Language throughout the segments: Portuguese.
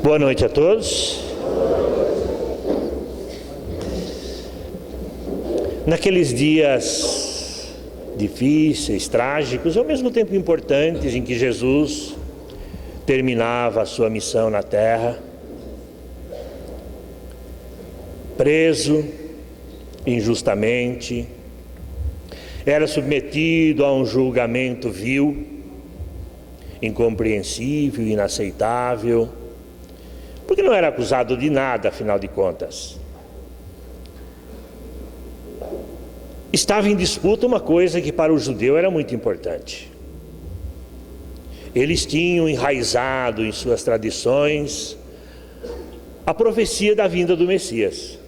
Boa noite a todos. Naqueles dias difíceis, trágicos, ao mesmo tempo importantes, em que Jesus terminava a sua missão na terra, preso injustamente, era submetido a um julgamento vil, incompreensível, inaceitável, porque não era acusado de nada, afinal de contas. Estava em disputa uma coisa que para o judeu era muito importante. Eles tinham enraizado em suas tradições a profecia da vinda do Messias.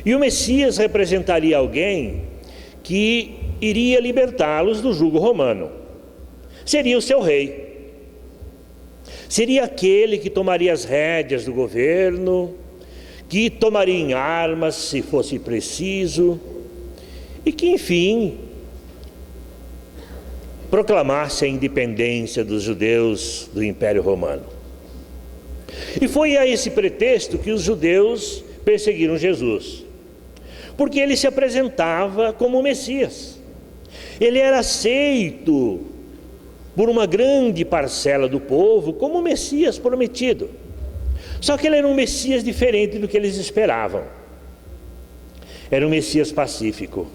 E o Messias representaria alguém que iria libertá-los do jugo romano. Seria o seu rei. Seria aquele que tomaria as rédeas do governo, que tomaria em armas se fosse preciso, e que, enfim, proclamasse a independência dos judeus do Império Romano. E foi a esse pretexto que os judeus perseguiram Jesus, porque ele se apresentava como o Messias. Ele era aceito por uma grande parcela do povo como o Messias prometido. Só que ele era um Messias diferente do que eles esperavam. Era um Messias pacífico.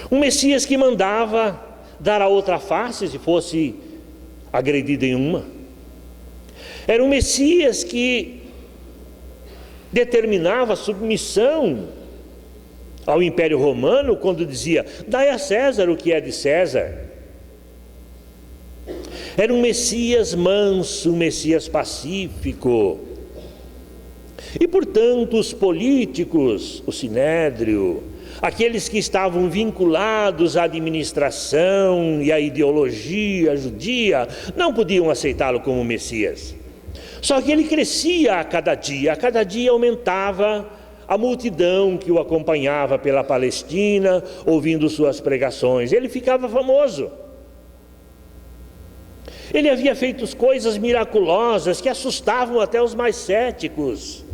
Um Messias que mandava dar a outra face se fosse agredido em uma. Era um Messias que determinava a submissão ao Império Romano quando dizia: dai a César o que é de César. Era um Messias manso, um Messias pacífico. E, portanto, os políticos, o Sinédrio, aqueles que estavam vinculados à administração e à ideologia judia, não podiam aceitá-lo como Messias. Só que ele crescia a cada dia aumentava a multidão que o acompanhava pela Palestina, ouvindo suas pregações. Ele ficava famoso. Ele havia feito coisas miraculosas que assustavam até os mais céticos.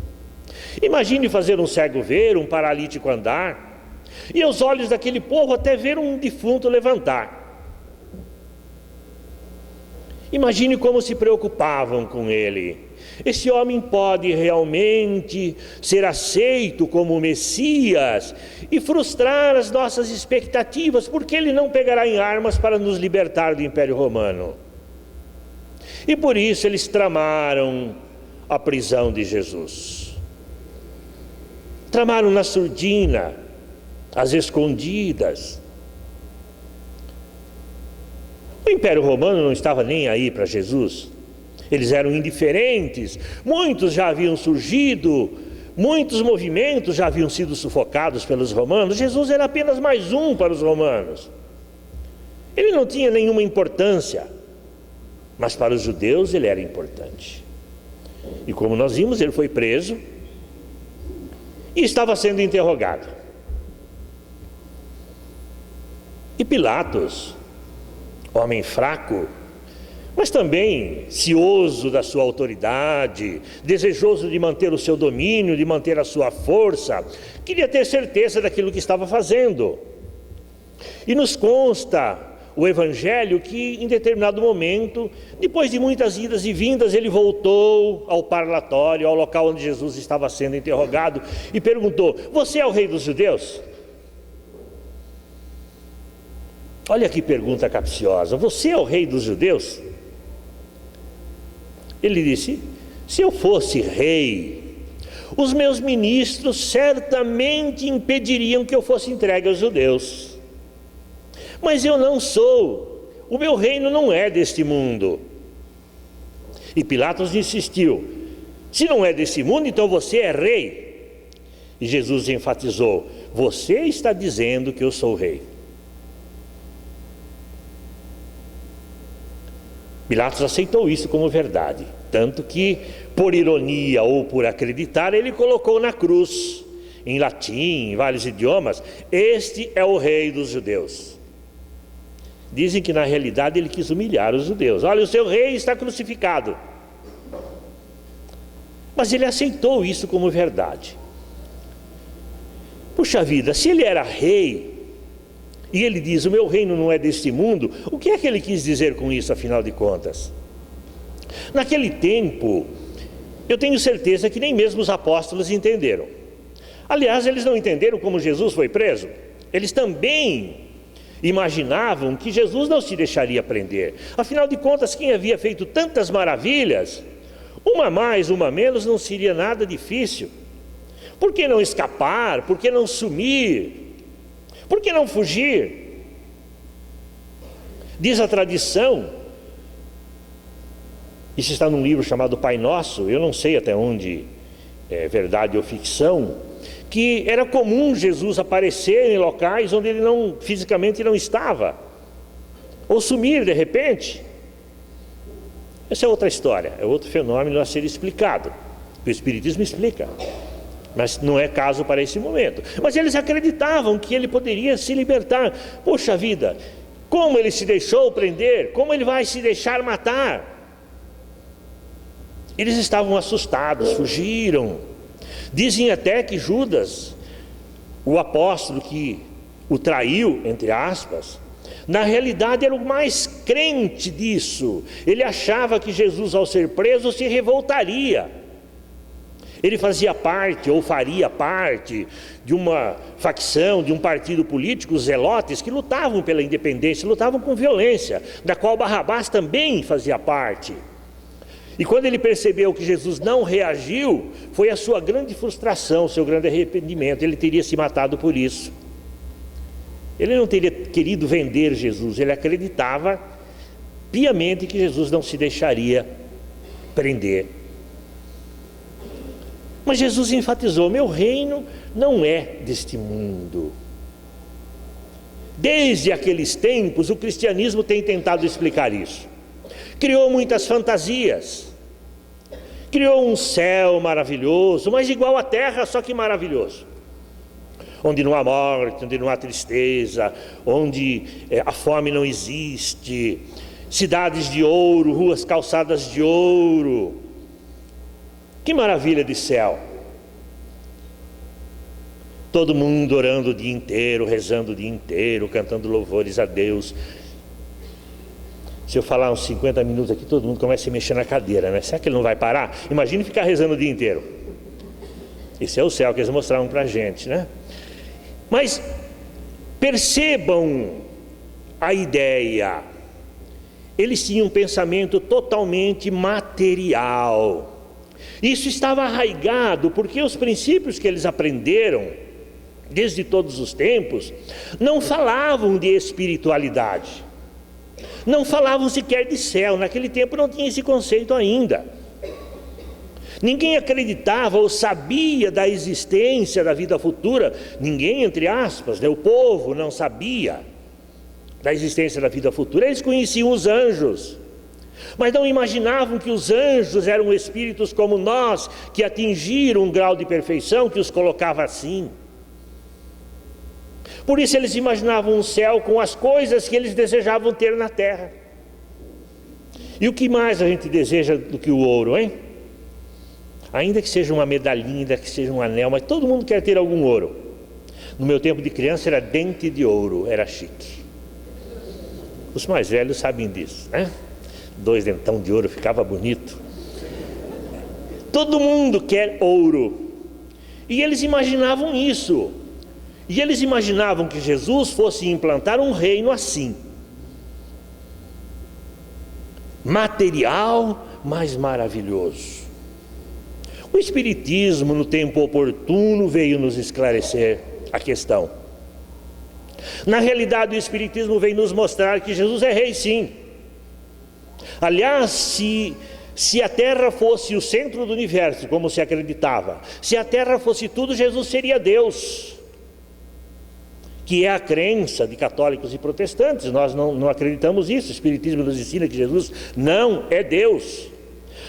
Imagine fazer um cego ver, um paralítico andar, e aos olhos daquele povo até ver um defunto levantar. Imagine como se preocupavam com ele. Esse homem pode realmente ser aceito como Messias e frustrar as nossas expectativas, porque ele não pegará em armas para nos libertar do Império Romano. E por isso eles tramaram a prisão de Jesus. Tramaram na surdina, às escondidas. O Império Romano não estava nem aí para Jesus. Eles eram indiferentes. Muitos já haviam surgido, muitos movimentos já haviam sido sufocados pelos romanos. Jesus era apenas mais um para os romanos. Ele não tinha nenhuma importância. Mas para os judeus ele era importante. E como nós vimos, ele foi preso e estava sendo interrogado. E Pilatos, homem fraco, mas também cioso da sua autoridade, desejoso de manter o seu domínio, de manter a sua força, queria ter certeza daquilo que estava fazendo. E nos consta o Evangelho que em determinado momento, depois de muitas idas e vindas, ele voltou ao parlatório, ao local onde Jesus estava sendo interrogado e perguntou: você é o rei dos judeus? Olha que pergunta capciosa. Você é o rei dos judeus? Ele disse: se eu fosse rei, os meus ministros certamente impediriam que eu fosse entregue aos judeus. Mas eu não sou, o meu reino não é deste mundo. E Pilatos insistiu: se não é desse mundo, então você é rei. E Jesus enfatizou: você está dizendo que eu sou rei. Pilatos aceitou isso como verdade, tanto que, por ironia ou por acreditar, ele colocou na cruz, em latim, em vários idiomas: este é o rei dos judeus. Dizem que na realidade ele quis humilhar os judeus. Olha, o seu rei está crucificado. Mas ele aceitou isso como verdade. Puxa vida, se ele era rei, e ele diz, o meu reino não é deste mundo, o que é que ele quis dizer com isso, afinal de contas? Naquele tempo, eu tenho certeza que nem mesmo os apóstolos entenderam. Aliás, eles não entenderam como Jesus foi preso. Eles também imaginavam que Jesus não se deixaria prender. Afinal de contas, quem havia feito tantas maravilhas, uma mais, uma menos, não seria nada difícil. Por que não escapar? Por que não sumir? Por que não fugir? Diz a tradição, isso está num livro chamado Pai Nosso, eu não sei até onde é verdade ou ficção, que era comum Jesus aparecer em locais onde ele fisicamente não estava, ou sumir de repente. Essa é outra história, é outro fenômeno a ser explicado, que o Espiritismo explica, mas não é caso para esse momento. Mas eles acreditavam que ele poderia se libertar. Poxa vida, como ele se deixou prender? Como ele vai se deixar matar? Eles estavam assustados, fugiram. Dizem até que Judas, o apóstolo que o traiu, entre aspas, na realidade era o mais crente disso. Ele achava que Jesus, ao ser preso, se revoltaria. Ele fazia parte, ou faria parte, de uma facção, de um partido político, os zelotes, que lutavam pela independência, lutavam com violência, da qual Barrabás também fazia parte. E quando ele percebeu que Jesus não reagiu, foi a sua grande frustração, o seu grande arrependimento. Ele teria se matado por isso. Ele não teria querido vender Jesus, ele acreditava piamente que Jesus não se deixaria prender. Mas Jesus enfatizou, meu reino não é deste mundo. Desde aqueles tempos, o cristianismo tem tentado explicar isso. Criou muitas fantasias. Criou um céu maravilhoso, mas igual à terra, só que maravilhoso. Onde não há morte, onde não há tristeza, onde a fome não existe. Cidades de ouro, ruas calçadas de ouro. Que maravilha de céu! Todo mundo orando o dia inteiro, rezando o dia inteiro, cantando louvores a Deus. Se eu falar uns 50 minutos aqui, todo mundo começa a mexer na cadeira, né? Será que ele não vai parar? Imagine ficar rezando o dia inteiro. Esse é o céu que eles mostraram para a gente, né? Mas percebam a ideia. Eles tinham um pensamento totalmente material. Isso estava arraigado porque os princípios que eles aprenderam desde todos os tempos não falavam de espiritualidade, não falavam sequer de céu. Naquele tempo não tinha esse conceito ainda. Ninguém acreditava ou sabia da existência da vida futura. Ninguém, entre aspas, né? O povo não sabia da existência da vida futura. Eles conheciam os anjos, mas não imaginavam que os anjos eram espíritos como nós, que atingiram um grau de perfeição que os colocava assim. Por isso eles imaginavam um céu com as coisas que eles desejavam ter na terra. E o que mais a gente deseja do que o ouro, hein? Ainda que seja uma medalhinha, ainda que seja um anel, mas todo mundo quer ter algum ouro. No meu tempo de criança era dente de ouro, era chique. Os mais velhos sabem disso, né? 2 dentão de ouro ficava bonito. Todo mundo quer ouro. E eles imaginavam isso. E eles imaginavam que Jesus fosse implantar um reino assim, material, mas maravilhoso. O Espiritismo, no tempo oportuno, veio nos esclarecer a questão. Na realidade, o Espiritismo veio nos mostrar que Jesus é rei, sim. Aliás, se a Terra fosse o centro do universo, como se acreditava, se a Terra fosse tudo, Jesus seria Deus, que é a crença de católicos e protestantes. Nós não acreditamos nisso. O Espiritismo nos ensina que Jesus não é Deus,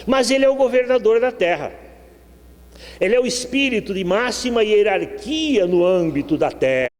mas Ele é o governador da Terra. Ele é o espírito de máxima hierarquia no âmbito da Terra.